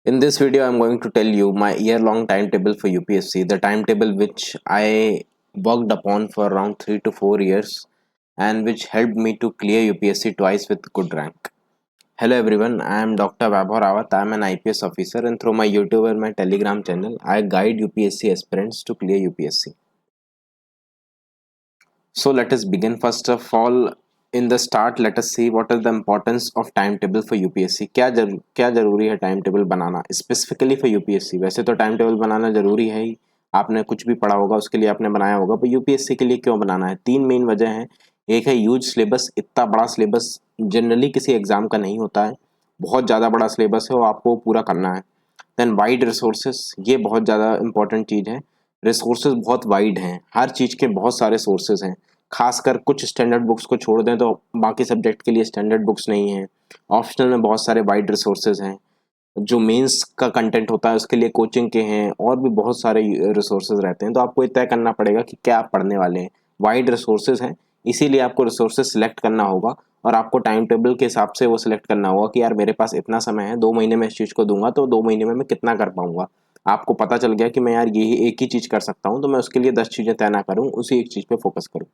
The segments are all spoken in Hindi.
In this video, I'm going to tell you my year-long timetable for UPSC, the timetable which I worked upon for around 3 to 4 years and which helped me to clear UPSC twice with good rank. Hello everyone, I am Dr. Vaibhav Rawat. I am an IPS officer and through my YouTube and my Telegram channel, I guide UPSC aspirants to clear UPSC. So let us begin. First of all, in the start, let us see what is the importance of timetable for UPSC. क्या जरूरी है time table banana specifically for UPSC. वैसे तो टाइम टेबल बनाना जरूरी है ही, आपने कुछ भी पढ़ा होगा उसके लिए आपने बनाया होगा, पर यूपीएससी के लिए क्यों बनाना है? तीन मेन वजह है। एक है ह्यूज सिलेबस, इतना बड़ा सिलेबस जनरली किसी एग्जाम का नहीं होता है, बहुत ज़्यादा बड़ा सिलेबस है वो आपको पूरा करना है। देन वाइड रिसोर्सेज, ये बहुत ज़्यादा इंपॉर्टेंट चीज़ है। रिसोर्सेज बहुत वाइड हैं, हर चीज़ के बहुत सारे सोर्सेज हैं। खासकर कुछ स्टैंडर्ड बुक्स को छोड़ दें तो बाकी सब्जेक्ट के लिए स्टैंडर्ड बुक्स नहीं हैं। ऑप्शनल में बहुत सारे वाइड रिसोर्सेज हैं। जो मेंस का कंटेंट होता है उसके लिए कोचिंग के हैं और भी बहुत सारे रिसोर्सेज रहते हैं। तो आपको ये तय करना पड़ेगा कि क्या आप पढ़ने वाले हैं। वाइड रिसोर्सेज हैं, इसीलिए आपको रिसोर्सेज सिलेक्ट करना होगा और आपको टाइम टेबल के हिसाब से वो सिलेक्ट करना होगा कि यार मेरे पास इतना समय है, 2 महीने में इस चीज़ को दूंगा तो 2 महीने में मैं कितना कर पाऊंगा। आपको पता चल गया कि मैं यार यही एक ही चीज़ कर सकता हूँ, तो मैं उसके लिए 10 चीज़ें तय ना करूँ, उसी एक चीज़ पे फोकस करूँ।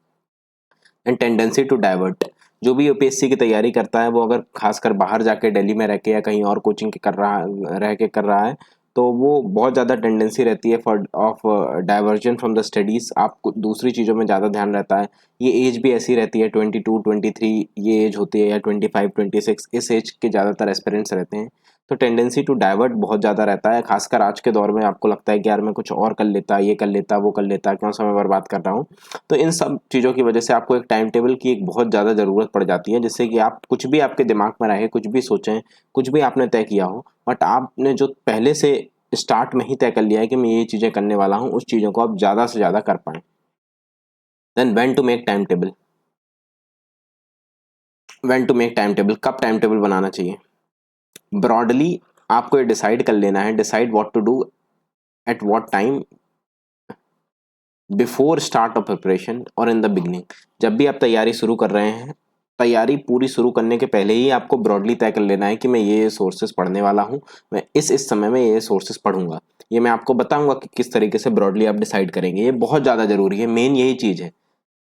एंड टेंडेंसी टू डाइवर्ट, जो भी यूपीएससी की तैयारी करता है वो अगर खासकर बाहर जाके दिल्ली में रह के या कहीं और कोचिंग के कर रहा है तो वो बहुत ज़्यादा टेंडेंसी रहती है for of diversion from the studies. आपको दूसरी चीज़ों में ज़्यादा ध्यान रहता है। ये एज भी ऐसी रहती है, 22-23 ये एज होती है, या 25-26 इस एज के ज़्यादातर एस्पिरेंट्स रहते हैं। तो टेंडेंसी टू डाइवर्ट बहुत ज़्यादा रहता है। खासकर आज के दौर में आपको लगता है कि यार मैं कुछ और कर लेता, ये कर लेता, वो कर लेता, क्यों समय बर्बाद कर रहा हूँ। तो इन सब चीज़ों की वजह से आपको एक टाइम टेबल की एक बहुत ज़्यादा ज़रूरत पड़ जाती है, जिससे कि आप कुछ भी आपके दिमाग में रहे, कुछ भी सोचें, कुछ भी आपने तय किया हो, बट आपने जो पहले से स्टार्ट में ही तय कर लिया है कि मैं ये चीज़ें करने वाला हूँ, उस चीज़ों को आप ज़्यादा से ज़्यादा कर पाएँ। Then when to make time table. When to make time table, कब टाइम टेबल बनाना चाहिए? ब्रॉडली आपको ये डिसाइड कर लेना है, decide what to do at what time before start of preparation और इन द बिगनिंग। जब भी आप तैयारी शुरू कर रहे हैं, तैयारी पूरी शुरू करने के पहले ही आपको ब्रॉडली तय कर लेना है कि मैं ये सोर्सेज पढ़ने वाला हूँ, मैं इस समय में ये सोर्सेज पढ़ूंगा। ये मैं आपको बताऊंगा कि किस तरीके से ब्रॉडली आप डिसाइड करेंगे। ये बहुत ज़्यादा जरूरी है, मेन यही चीज़ है।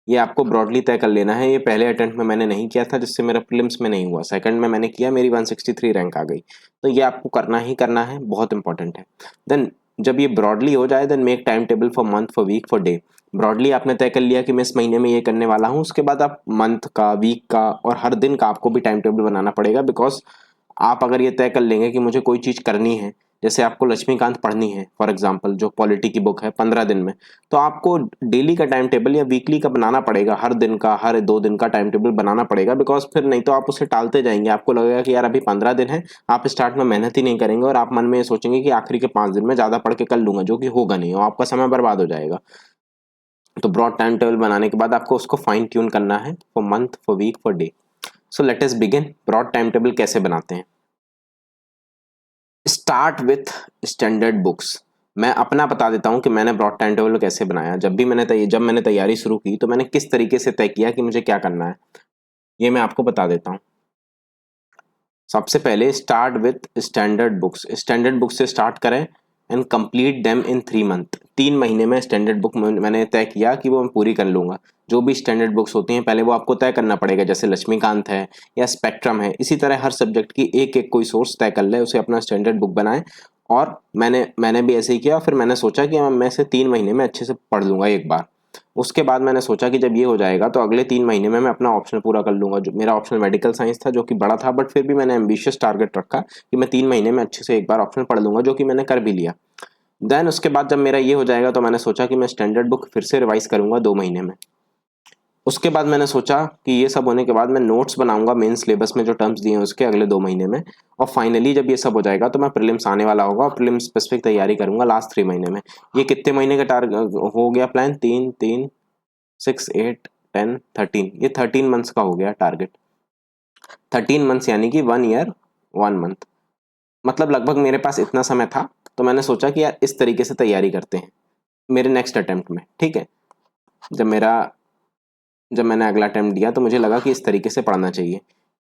ये आपको ब्रॉडली तय कर लेना है। ये पहले अटेम्प्ट में मैंने नहीं किया था, जिससे मेरा प्रीलिम्स में नहीं हुआ। सेकंड में मैंने किया, मेरी 163 रैंक आ गई। तो ये आपको करना ही करना है, बहुत इंपॉर्टेंट है। देन जब ये ब्रॉडली हो जाए, then make time table for month, for week, for day. Broadly आपने तय कर लिया कि मैं इस महीने में ये करने वाला हूँ, उसके बाद आप मंथ का, वीक का और हर दिन का आपको भी टाइम टेबल बनाना पड़ेगा। बिकॉज आप अगर ये तय कर लेंगे कि मुझे कोई चीज़ करनी है, जैसे आपको लक्ष्मीकांत पढ़नी है फॉर एग्जांपल, जो पॉलिटी की बुक है 15 दिन में, तो आपको डेली का टाइम टेबल या वीकली का बनाना पड़ेगा, हर दिन का, हर 2 दिन का टाइम टेबल बनाना पड़ेगा। बिकॉज फिर नहीं तो आप उसे टालते जाएंगे। आपको लगेगा कि यार अभी 15 दिन है, आप स्टार्ट में मेहनत ही नहीं करेंगे और आप मन में ये सोचेंगे कि आखिरी के 5 दिन में ज़्यादा पढ़ के कर लूंगा, जो कि होगा नहीं और आपका समय बर्बाद हो जाएगा। तो ब्रॉड टाइम टेबल बनाने के बाद आपको उसको फाइन ट्यून करना है for month, for week, for day. So let us begin. Broad time table कैसे बनाते हैं? Start with standard books. मैं अपना बता देता हूँ कि मैंने ब्रॉड टाइम टेबल कैसे बनाया। जब मैंने तैयारी शुरू की तो मैंने किस तरीके से तय किया कि मुझे क्या करना है, ये मैं आपको बता देता हूँ। सबसे पहले start with standard books. Standard book से स्टार्ट करें and complete them in 3 month. 3 महीने में स्टैंडर्ड बुक मैंने तय किया कि वो मैं पूरी कर लूंगा। जो भी स्टैंडर्ड बुक्स होती हैं पहले वो आपको तय करना पड़ेगा, जैसे लक्ष्मीकांत है या स्पेक्ट्रम है। इसी तरह हर सब्जेक्ट की एक एक कोई सोर्स तय कर ले, उसे अपना स्टैंडर्ड बुक बनाए। और मैंने भी ऐसे ही किया। फिर मैंने सोचा कि मैं इसे 3 महीने में अच्छे से पढ़ लूंगा एक बार। उसके बाद मैंने सोचा कि जब ये हो जाएगा तो अगले 3 महीने में मैं अपना ऑप्शनल पूरा कर लूंगा। जो मेरा ऑप्शनल मेडिकल साइंस था, जो कि बड़ा था, बट फिर भी मैंने एम्बिशियस टारगेट रखा कि मैं 3 महीने में अच्छे से एक बार ऑप्शनल पढ़ लूंगा, जो कि मैंने कर भी लिया। देन उसके बाद जब मेरा ये हो जाएगा तो मैंने सोचा कि मैं स्टैंडर्ड बुक फिर से रिवाइज करूंगा 2 महीने में। उसके बाद मैंने सोचा कि ये सब होने के बाद मैं नोट्स बनाऊंगा मेन सिलेबस में जो टर्म्स दिए हैं उसके, अगले 2 महीने में। और फाइनली जब ये सब हो जाएगा तो मैं प्रीलिम्स आने वाला होगा और प्रीलिम्स स्पेसिफिक तैयारी करूंगा लास्ट 3 महीने में। ये कितने महीने का टारगेट हो गया प्लान? 3 3 6 8 10 13, ये 13 मंथ्स का हो गया टारगेट। 13 मंथ्स यानी कि 1 ईयर 1 मंथ, मतलब लगभग मेरे पास इतना समय था। तो मैंने सोचा कि यार इस तरीके से तैयारी करते हैं मेरे नेक्स्ट अटेम्प्ट में, ठीक है। जब मैंने अगला अटेम्प्ट दिया तो मुझे लगा कि इस तरीके से पढ़ना चाहिए।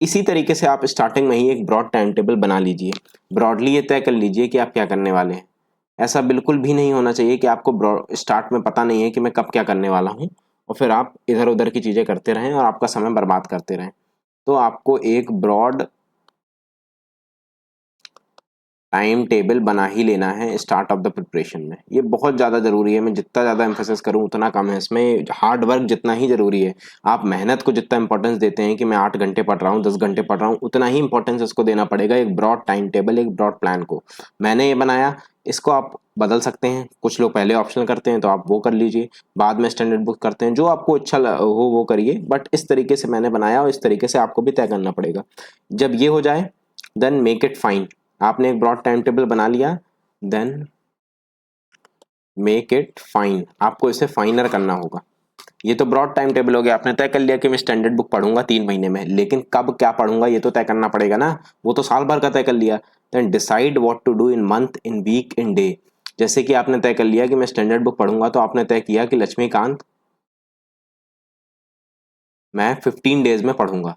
इसी तरीके से आप स्टार्टिंग में ही एक ब्रॉड टाइम टेबल बना लीजिए। ब्रॉडली ये तय कर लीजिए कि आप क्या करने वाले हैं। ऐसा बिल्कुल भी नहीं होना चाहिए कि आपको स्टार्ट में पता नहीं है कि मैं कब क्या करने वाला हूँ और फिर आप इधर उधर की चीज़ें करते रहें और आपका समय बर्बाद करते रहें। तो आपको एक ब्रॉड टाइम टेबल बना ही लेना है स्टार्ट ऑफ द प्रिपरेशन में। ये बहुत ज़्यादा ज़रूरी है। मैं जितना ज़्यादा एम्फेसिस करूँ उतना कम है। इसमें हार्ड वर्क जितना ही ज़रूरी है। आप मेहनत को जितना इंपॉर्टेंस देते हैं कि मैं 8 घंटे पढ़ रहा हूँ, 10 घंटे पढ़ रहा हूँ, उतना ही इंपॉर्टेंस इसको देना पड़ेगा एक ब्रॉड टाइम टेबल, एक ब्रॉड प्लान को। मैंने ये बनाया, इसको आप बदल सकते हैं। कुछ लोग पहले ऑप्शनल करते हैं तो आप वो कर लीजिए, बाद में स्टैंडर्ड बुक करते हैं, जो आपको अच्छा हो वो करिए। बट इस तरीके से मैंने बनाया और इस तरीके से आपको भी तय करना पड़ेगा। जब ये हो जाए देन मेक इट फाइन। आपने एक ब्रॉड टाइम टेबल बना लिया, देन मेक इट फाइन। आपको इसे फाइनर करना होगा। ये तो ब्रॉड टाइम टेबल हो गया, आपने तय कर लिया कि मैं स्टैंडर्ड बुक पढ़ूंगा 3 महीने में, लेकिन कब क्या पढ़ूंगा ये तो तय करना पड़ेगा ना। वो तो साल भर का तय कर लिया। Then decide what to do in month, in week, in day. जैसे कि आपने तय कर लिया कि मैं स्टैंडर्ड बुक पढ़ूंगा, तो आपने तय किया कि लक्ष्मीकांत मैं 15 डेज में पढ़ूंगा।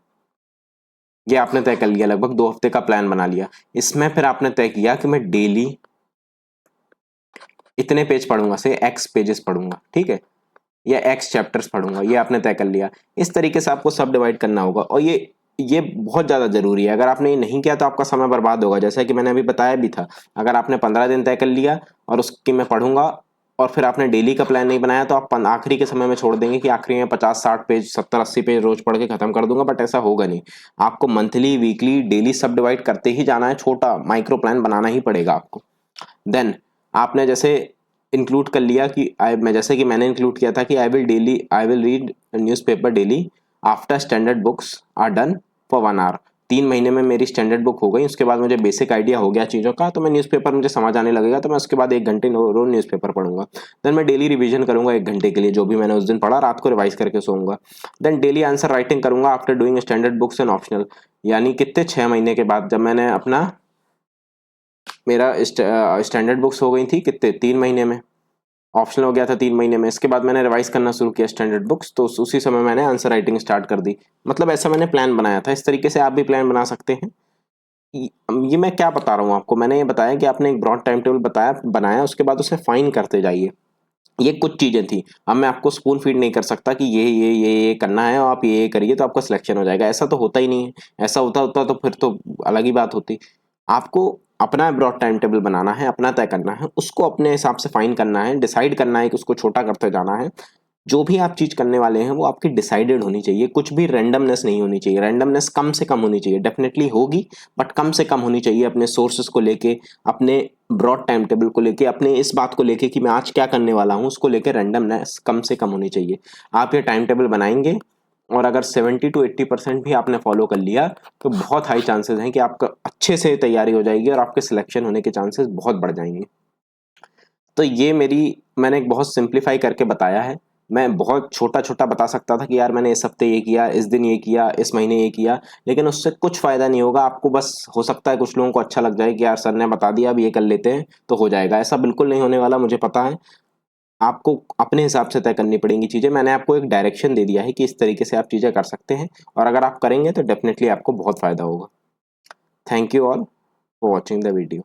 ये आपने तय कर लिया, लगभग 2 हफ्ते का प्लान बना लिया। इसमें फिर आपने तय किया कि मैं डेली इतने पेज पढ़ूंगा, से एक्स पेजेस पढ़ूंगा, ठीक है, या एक्स चैप्टर्स पढ़ूंगा। ये आपने तय कर लिया। इस तरीके से आपको सब डिवाइड करना होगा और ये बहुत ज़्यादा ज़रूरी है। अगर आपने ये नहीं किया तो आपका समय बर्बाद होगा। जैसा कि मैंने अभी बताया भी था, अगर आपने 15 दिन तय कर लिया और उसकी मैं पढ़ूंगा और फिर आपने डेली का प्लान नहीं बनाया, तो आप आखिरी के समय में छोड़ देंगे कि आखिरी में 50-60 पेज, 70-80 पेज रोज पढ़ के खत्म कर दूंगा। बट ऐसा होगा नहीं। आपको मंथली, वीकली, डेली सब डिवाइड करते ही जाना है। छोटा माइक्रो प्लान बनाना ही पड़ेगा आपको। देन आपने जैसे इंक्लूड कर लिया कि मैं जैसे कि मैंने इंक्लूड किया था कि I will read newspaper daily after standard books are done for 1 hour. 3 महीने में मेरी स्टैंडर्ड बुक हो गई, उसके बाद मुझे बेसिक आइडिया हो गया चीज़ों का, तो मैं न्यूज़पेपर मुझे समझ आने लगेगा, तो मैं उसके बाद 1 घंटे रोज न्यूज़पेपर पढ़ूंगा। देन मैं डेली रिवीजन करूंगा 1 घंटे के लिए, जो भी मैंने उस दिन पढ़ा रात को रिवाइज करके सोऊंगा। देन डेली आंसर राइटिंग करूंगा after doing standard books and optional. यानी कितने, 6 महीने के बाद, जब मैंने अपना मेरा स्टैंडर्ड बुक्स हो गई थी कितने, 3 महीने में, ऑप्शनल हो गया था 3 महीने में, इसके बाद मैंने रिवाइज करना शुरू किया स्टैंडर्ड बुक्स, तो उसी समय मैंने आंसर राइटिंग स्टार्ट कर दी। मतलब ऐसा मैंने प्लान बनाया था। इस तरीके से आप भी प्लान बना सकते हैं। ये मैं क्या बता रहा हूँ आपको, मैंने ये बताया कि आपने एक ब्रॉड टाइम टेबल बनाया, उसके बाद उसे फाइन करते जाइए। ये कुछ चीजें थी। अब मैं आपको स्पून फीड नहीं कर सकता कि ये करना है और आप ये करिए तो आपका सिलेक्शन हो जाएगा। ऐसा तो होता ही नहीं है। ऐसा होता होता तो फिर तो अलग ही बात होती। आपको अपना ब्रॉड टाइम टेबल बनाना है, अपना तय करना है, उसको अपने हिसाब से फाइन करना है, डिसाइड करना है कि उसको छोटा करते जाना है। जो भी आप चीज करने वाले हैं वो आपकी डिसाइडेड होनी चाहिए। कुछ भी रैंडमनेस नहीं होनी चाहिए। रैंडमनेस कम से कम होनी चाहिए। डेफिनेटली होगी, बट कम से कम होनी चाहिए। अपने सोर्सेस को लेके, अपने ब्रॉड टाइम टेबल को लेके, अपने इस बात को लेके कि मैं आज क्या करने वाला हूँ, उसको लेके रैंडमनेस कम से कम होनी चाहिए। आप ये टाइम टेबल बनाएंगे और अगर 70 to 80% भी आपने फॉलो कर लिया, तो बहुत हाई चांसेस हैं कि आपका अच्छे से तैयारी हो जाएगी और आपके सिलेक्शन होने के चांसेस बहुत बढ़ जाएंगे। तो ये मैंने एक बहुत सिंप्लीफाई करके बताया है। मैं बहुत छोटा छोटा बता सकता था कि यार मैंने इस हफ्ते ये किया, इस दिन ये किया, इस महीने ये किया, लेकिन उससे कुछ फायदा नहीं होगा आपको। बस हो सकता है कुछ लोगों को अच्छा लग जाए कि यार सर ने बता दिया, अब ये कर लेते हैं तो हो जाएगा। ऐसा बिल्कुल नहीं होने वाला, मुझे पता है। आपको अपने हिसाब से तय करनी पड़ेंगी चीज़ें। मैंने आपको एक डायरेक्शन दे दिया है कि इस तरीके से आप चीज़ें कर सकते हैं, और अगर आप करेंगे तो डेफिनेटली आपको बहुत फायदा होगा। Thank you all for watching the video.